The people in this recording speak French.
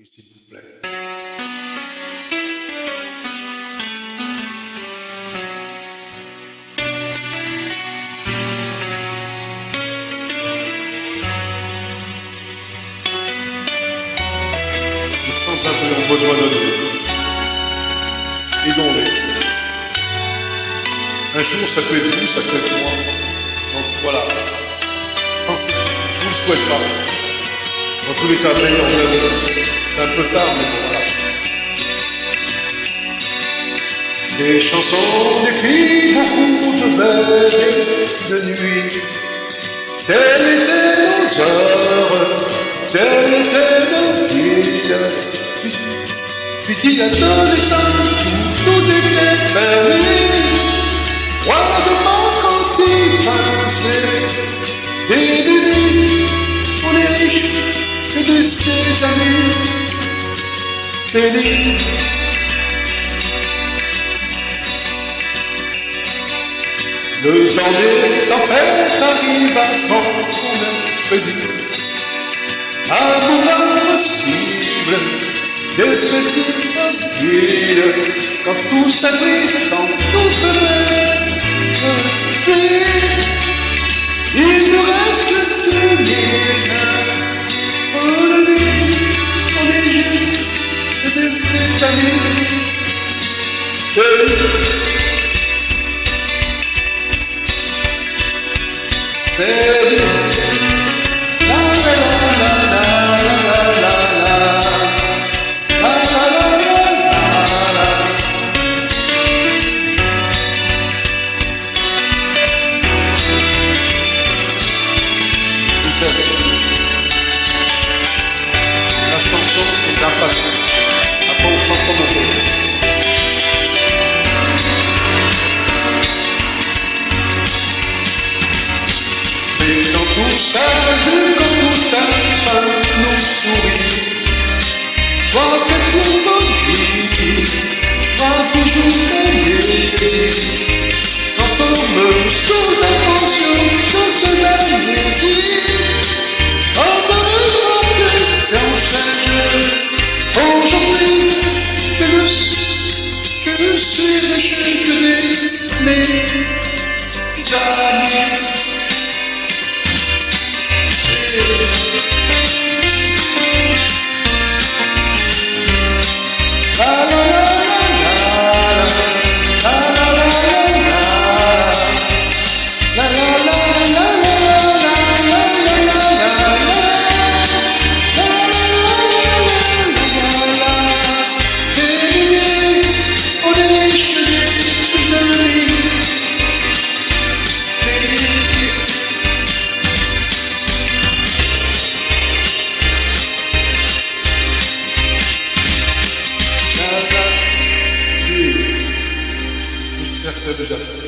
Oui, s'il vous plaît. Nous sans avons besoin de Dieu. Aidons-les. Un jour, ça peut être vous, ça peut être moi. Donc voilà. Pensez, je vous le souhaite pas. Dans tous les cas, meilleur vœu. C'est un peu tard, mais bon, voilà. Des chansons, des filles, beaucoup de veilles, de nuit. Telles étaient nos heures, telles étaient nos villes. Puis l'adolescent, tout était permis. Froidement quand il passait, des nuits, on est riche, et de ses amis, félix. Le temps des tempêtes arrive avant qu'on ait prédit. Amour impossible, des petits tranquilles, quand tout s'abrite, quand tout se lève. Il nous reste que tenir. Aujourd'hui, on est juste de ses amis. C'est lui. La la la la la la la la. La la la la la. Vous savez, la chanson est d'un passé. Après on chante comme on veut. Et dans tout ça, quand tout à fin nous sourit, toi petit maudit, toi toujours frénésie, quand on me sauve l'intention de te l'amnésie, heureusement que l'on change. Aujourd'hui, je suis riche que des mes amis. J'espère que ça vous a plu.